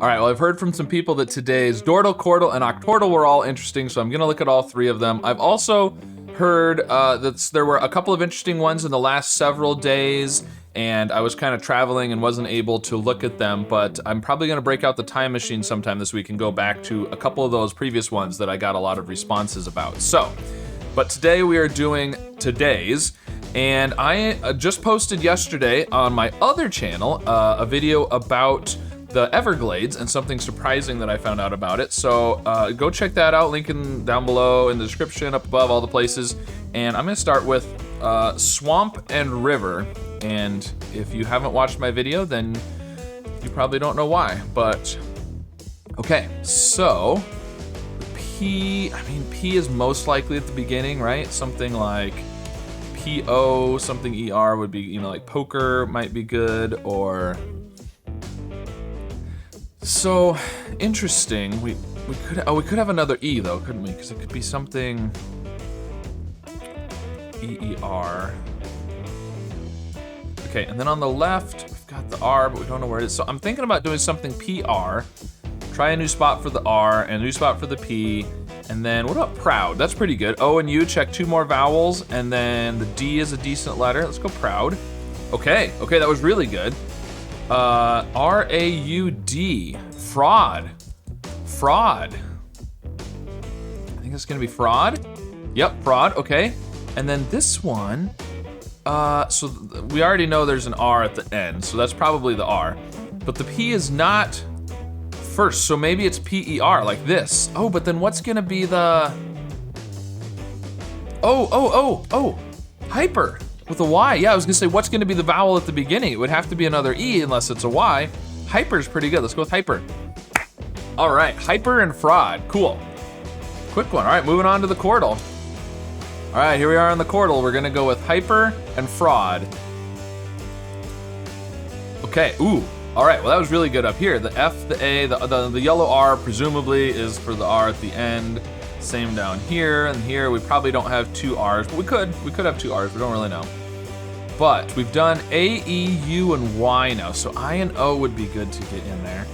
All right, well, I've heard from some people that today's Dordle, Quordle, and Octordle were all interesting, so I'm gonna look at all three of them. I've also heard that there were a couple of interesting ones in the last several days, and I was kind of traveling and wasn't able to look at them, but I'm probably gonna break out the time machine sometime this week and go back to a couple of those previous ones that I got a lot of responses about. So, but today we are doing today's, and I just posted yesterday on my other channel a video about the Everglades and something surprising that I found out about it. So go check that out, link down below in the description, up above, all the places. And I'm gonna start with swamp and river. And if you haven't watched my video, then you probably don't know why, but okay. So P is most likely at the beginning, right? Something like P-O, something E-R would be, like poker might be good, or so interesting. We could have another E though, couldn't we? Because it could be something E-E-R. Okay, and then on the left we've got the R, but we don't know where it is. So I'm thinking about doing something P-R. Try a new spot for the R and a new spot for the P. And then what about proud? That's pretty good. O and U, check 2 more vowels, and then the D is a decent letter. Let's go proud. Okay, that was really good. R-A-U-D, fraud. I think it's gonna be fraud. Yep, fraud, okay. And then this one, so we already know there's an R at the end, so that's probably the R. But the P is not first, so maybe it's P-E-R, like this. Oh, but then what's gonna be the, hyper. With a Y, yeah, I was gonna say, what's gonna be the vowel at the beginning? It would have to be another E unless it's a Y. Hyper's pretty good, let's go with hyper. All right, hyper and fraud, cool. Quick one, all right, moving on to the Quordle. All right, here we are on the Quordle. We're gonna go with hyper and fraud. Okay, ooh, all right, well that was really good up here. The F, the A, the yellow R presumably is for the R at the end. Same down here and here. We probably don't have 2 R's, but we could have 2 R's, we don't really know. But we've done A, E, U, and Y now, so I and O would be good to get in there.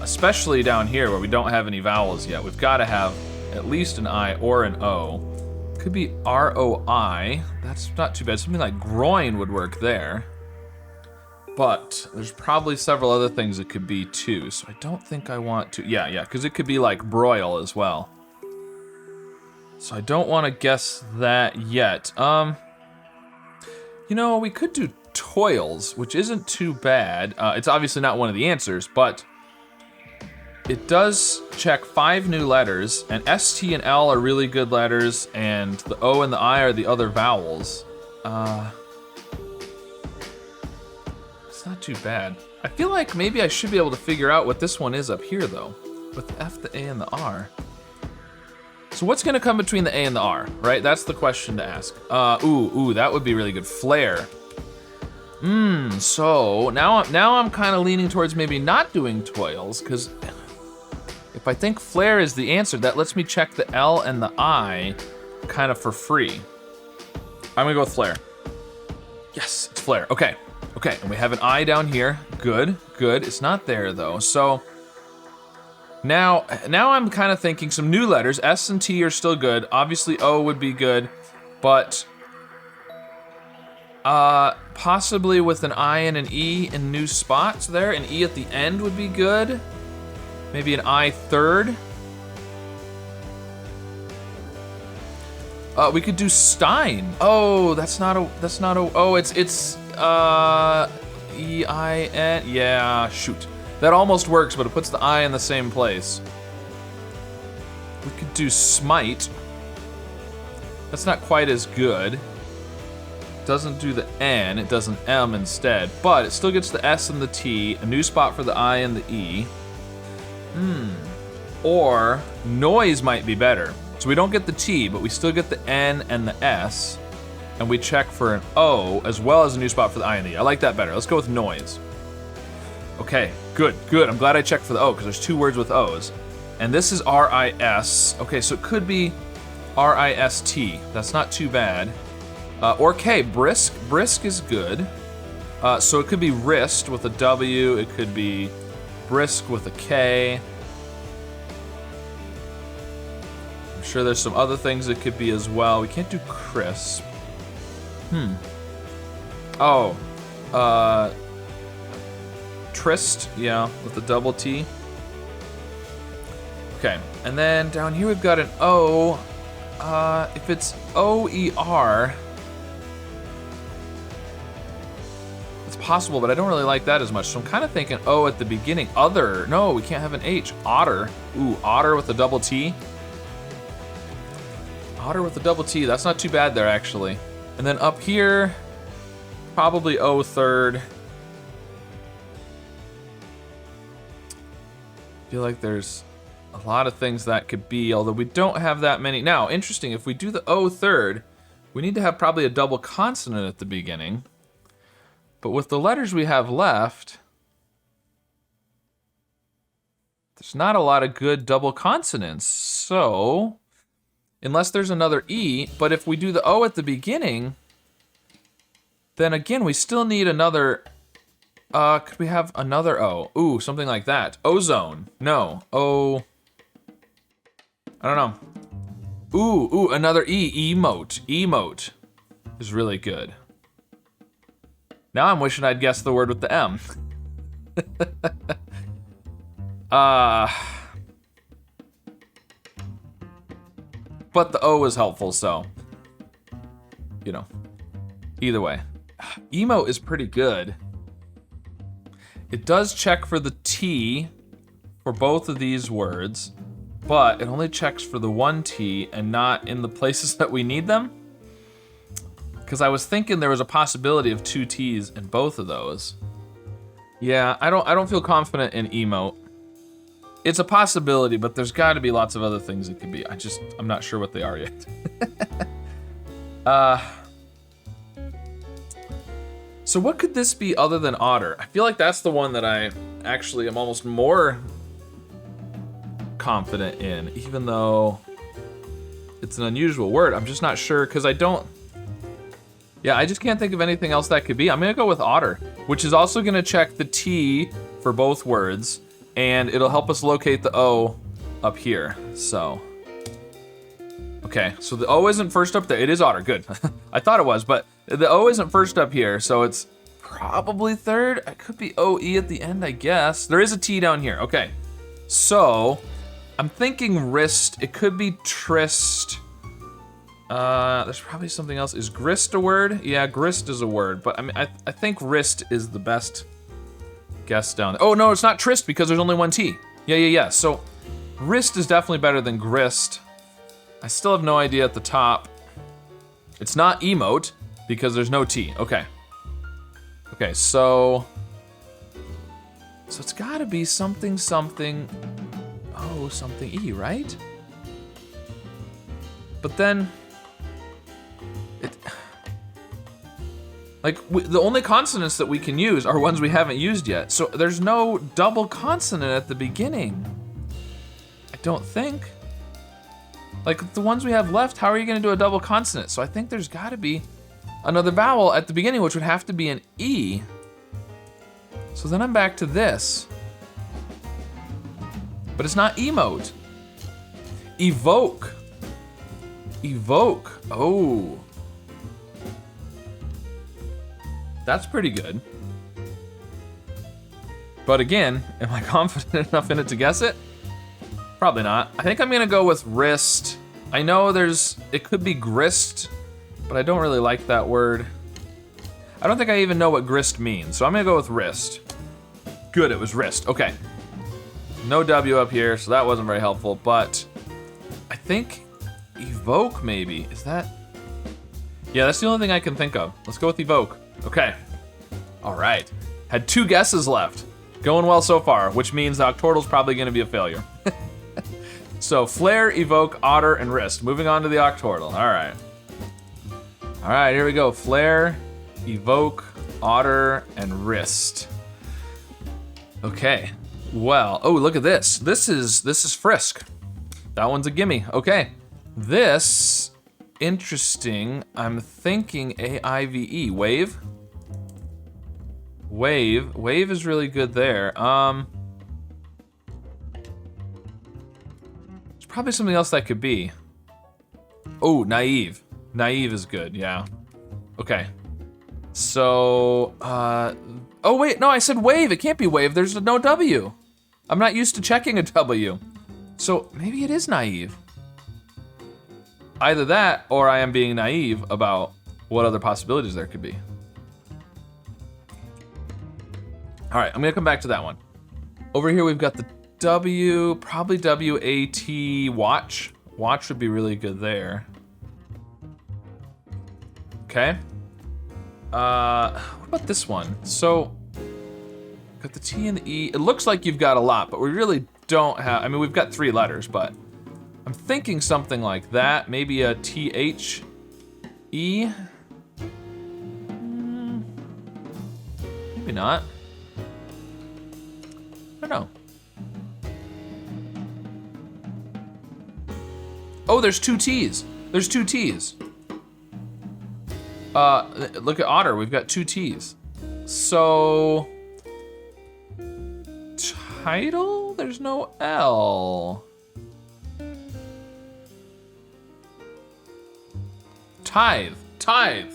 Especially down here where we don't have any vowels yet. We've gotta have at least an I or an O. Could be R-O-I, that's not too bad. Something like groin would work there. But there's probably several other things it could be too, so I don't think I want to, yeah, because it could be like broil as well. So I don't want to guess that yet. We could do toils, which isn't too bad. It's obviously not one of the answers, but it does check 5 new letters, and S, T, and L are really good letters, and the O and the I are the other vowels. It's not too bad. I feel like maybe I should be able to figure out what this one is up here though, with the F, the A, and the R. So what's gonna come between the A and the R, right? That's the question to ask. Ooh, that would be really good. Flare. So now I'm kind of leaning towards maybe not doing toils, because if I think flare is the answer, that lets me check the L and the I kind of for free. I'm gonna go with flare. Yes, it's flare, okay, and we have an I down here. Good, it's not there though, so Now I'm kind of thinking some new letters. S and T are still good. Obviously O would be good, but possibly with an I and an E in new spots there. An E at the end would be good. Maybe an I third. We could do Stein. Oh, that's not a, oh, it's E-I-N, yeah, shoot. That almost works, but it puts the I in the same place. We could do smite. That's not quite as good. Doesn't do the N, it does an M instead, but it still gets the S and the T, a new spot for the I and the E. Or noise might be better. So we don't get the T, but we still get the N and the S, and we check for an O as well as a new spot for the I and the E. I like that better. Let's go with noise. Okay, good. I'm glad I checked for the O because there's 2 words with O's. And this is R-I-S. Okay, so it could be R-I-S-T. That's not too bad. Or K, brisk. Brisk is good. So it could be wrist with a W. It could be Brisk with a K. I'm sure there's some other things it could be as well. We can't do crisp. Oh, Tryst, yeah, with the double T. Okay, and then down here we've got an O. If it's O-E-R, it's possible, but I don't really like that as much. So I'm kind of thinking O at the beginning. Other, no, we can't have an H. Otter, ooh, otter with a double T. Otter with a double T, that's not too bad there actually. And then up here, probably O third. I feel like there's a lot of things that could be, although we don't have that many. Now, interesting, if we do the O third, we need to have probably a double consonant at the beginning. But with the letters we have left, there's not a lot of good double consonants. So, unless there's another E, but if we do the O at the beginning, then again, we still need another, could we have another O? Ooh, something like that. Ozone, no, O, I don't know. Ooh, another E, emote. Emote is really good. Now I'm wishing I'd guessed the word with the M. But the O is helpful, so, you know, either way. Emo is pretty good. It does check for the T for both of these words, but it only checks for the one T and not in the places that we need them. Because I was thinking there was a possibility of two T's in both of those. Yeah, I don't feel confident in emote. It's a possibility, but there's got to be lots of other things it could be. I'm not sure what they are yet. So what could this be other than otter? I feel like that's the one that I actually am almost more confident in, even though it's an unusual word. I'm just not sure, because I just can't think of anything else that could be. I'm gonna go with otter, which is also gonna check the T for both words, and it'll help us locate the O up here, so. Okay, so the O isn't first up there. It is otter, good. I thought it was, but the O isn't first up here, so it's probably third. It could be O-E at the end, I guess. There is a T down here, okay. So, I'm thinking wrist. It could be tryst. There's probably something else. Is grist a word? Yeah, grist is a word, but I mean, I think wrist is the best guess down there. Oh no, it's not tryst because there's only one T. Yeah. So wrist is definitely better than grist. I still have no idea at the top. It's not emote because there's no T. Okay, so it's gotta be something, oh, something E, right? But then, the only consonants that we can use are ones we haven't used yet. So there's no double consonant at the beginning. I don't think. Like the ones we have left, how are you gonna do a double consonant? So I think there's gotta be another vowel at the beginning, which would have to be an E. So then I'm back to this. But it's not emote. Evoke. Evoke, oh. That's pretty good. But again, am I confident enough in it to guess it? Probably not. I think I'm gonna go with wrist. I know it could be grist, but I don't really like that word. I don't think I even know what grist means, so I'm gonna go with wrist. Good, it was wrist, okay. No W up here, so that wasn't very helpful, but I think evoke maybe, is that? Yeah, that's the only thing I can think of. Let's go with evoke. Okay, all right. Had 2 guesses left. Going well so far, which means Octordle's probably gonna be a failure. So flare, evoke, otter, and wrist. Moving on to the Octordle, all right. All right, here we go. Flare, evoke, otter, and wrist. Okay, well, oh, look at this. This is frisk. That one's a gimme, okay. This, interesting, I'm thinking A-I-V-E, wave? Wave is really good there. probably something else that could be. Oh, naive. Naive is good, yeah. Okay. So, oh wait, no, I said wave. It can't be wave. There's no W. I'm not used to checking a W. So maybe it is naive. Either that, or I am being naive about what other possibilities there could be. All right, I'm gonna come back to that one. Over here, we've got the W, probably W-A-T, watch. Watch would be really good there. Okay. What about this one? So, got the T and the E. It looks like you've got a lot, but we really don't have, I mean, we've got 3 letters, but I'm thinking something like that. Maybe a T-H-E? Maybe not. I don't know. Oh, there's 2 T's. There's 2 T's. Look at otter, we've got 2 T's. So, title, there's no L. Tithe, tithe.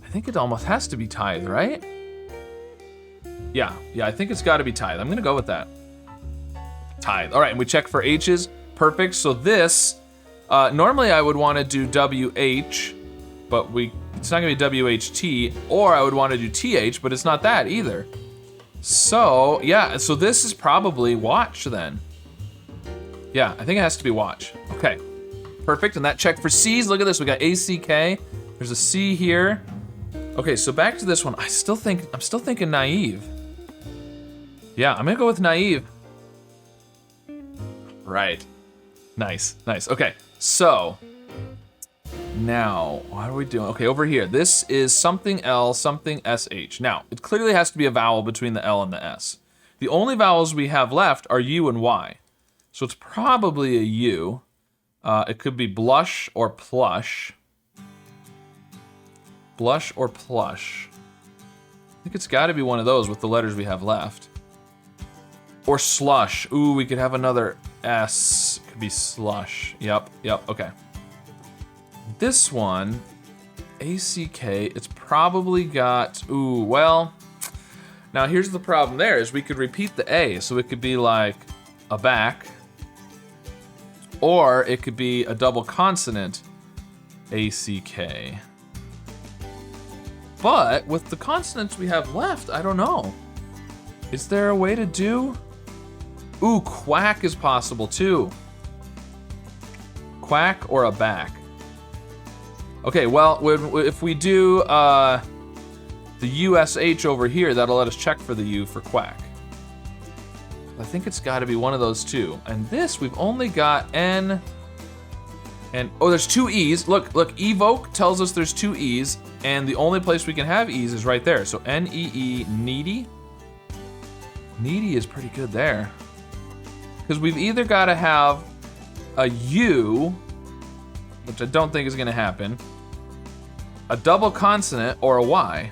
I think it almost has to be tithe, right? Yeah, I think it's gotta be tithe. I'm gonna go with that. Tithe, all right, and we check for H's, perfect. So this, normally I would wanna do WH, but it's not gonna be WHT, or I would wanna do TH, but it's not that either. So, yeah, so this is probably watch then. Yeah, I think it has to be watch. Okay, perfect, and that checked for C's. Look at this, we got ACK. There's a C here. Okay, so back to this one. I'm still thinking naive. Yeah, I'm gonna go with naive. Right, nice, okay, so, now, what are we doing? Okay, over here, this is something L, something SH. Now, it clearly has to be a vowel between the L and the S. The only vowels we have left are U and Y. So it's probably a U. It could be blush or plush. Blush or plush. I think it's gotta be one of those with the letters we have left. Or slush. Ooh, we could have another S. Could be slush. Yep, okay. This one, ACK, it's probably got, ooh, well, now here's the problem there, is we could repeat the A, so it could be like a back, or it could be a double consonant, ACK. But with the consonants we have left, I don't know. Is there a way to do? Ooh, quack is possible too. Quack or a back. Okay, well, if we do the USH over here, that'll let us check for the U for quack. I think it's gotta be one of those two. And this, we've only got N, and, oh, there's 2 E's. Look, evoke tells us there's 2 E's, and the only place we can have E's is right there. So N-E-E, needy. Needy is pretty good there. Because we've either gotta have a U, which I don't think is gonna happen, a double consonant, or a Y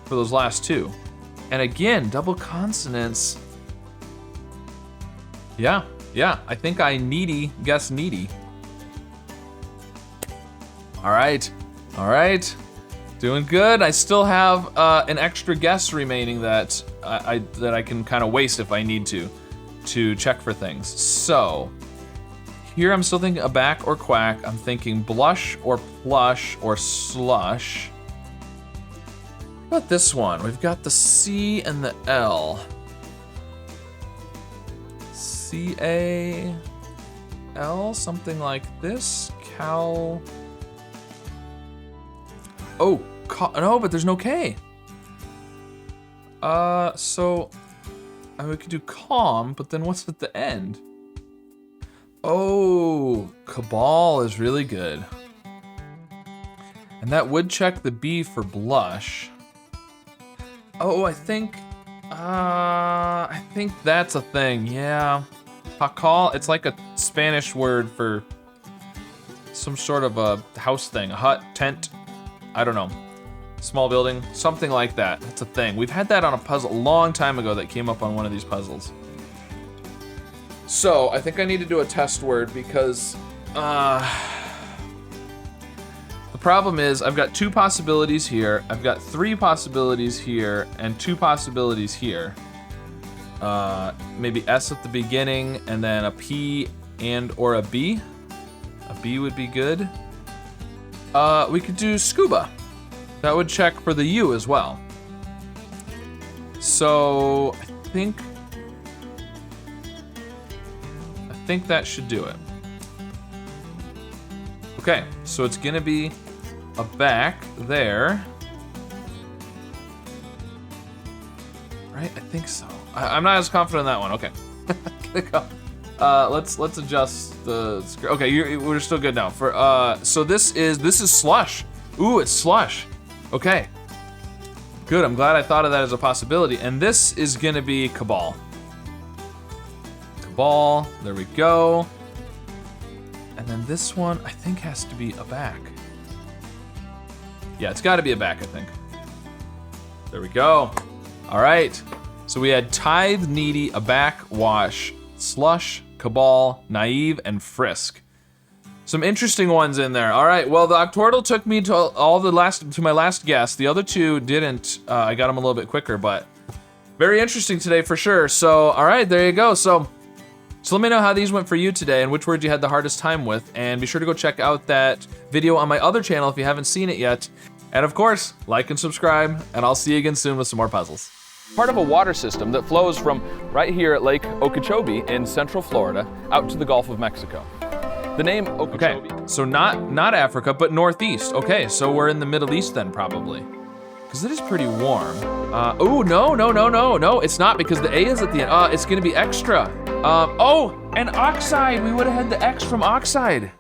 for those last 2. And again, double consonants. Yeah, I think I guess needy. All right, doing good. I still have an extra guess remaining that I can kind of waste if I need to check for things. So, here I'm still thinking a back or quack. I'm thinking blush or plush or slush. What about this one? We've got the C and the L. C-A-L, something like this. Cal. Oh, no, but there's no K. So, I mean, we could do calm, but then what's at the end? Oh, cabal is really good. And that would check the B for blush. Oh, I think that's a thing, yeah. Pacal, it's like a Spanish word for some sort of a house thing, a hut, tent, I don't know. Small building, something like that. That's a thing. We've had that on a puzzle a long time ago that came up on one of these puzzles. So I think I need to do a test word because the problem is I've got 2 possibilities here, I've got 3 possibilities here, and 2 possibilities here. Maybe S at the beginning, and then a P and or a B. A B would be good. We could do scuba. That would check for the U as well. So I think that should do it. Okay, so it's gonna be a back there. Right, I think so. I'm not as confident in that one. Okay, let's adjust the screen. Okay, we're still good now. So this is slush. Ooh, it's slush. Okay, good. I'm glad I thought of that as a possibility. And this is gonna be cabal. Cabal. There we go. And then this one I think has to be a back. Yeah, it's got to be a back. I think. There we go. All right. So we had tithe, needy, a back, wash, slush, cabal, naive, and frisk. Some interesting ones in there. All right, well, the Octordle took me to my last guess. The other 2 didn't. I got them a little bit quicker, but very interesting today for sure. So, all right, there you go. So let me know how these went for you today and which words you had the hardest time with. And be sure to go check out that video on my other channel if you haven't seen it yet. And of course, like and subscribe, and I'll see you again soon with some more puzzles. Part of a water system that flows from right here at Lake Okeechobee in Central Florida out to the Gulf of Mexico. The name Okeechobee. Okay, so not Africa, but Northeast. Okay, so we're in the Middle East then probably. Because it is pretty warm. Oh, no, it's not because the A is at the end. It's gonna be extra. Oh, and oxide, we would have had the X from oxide.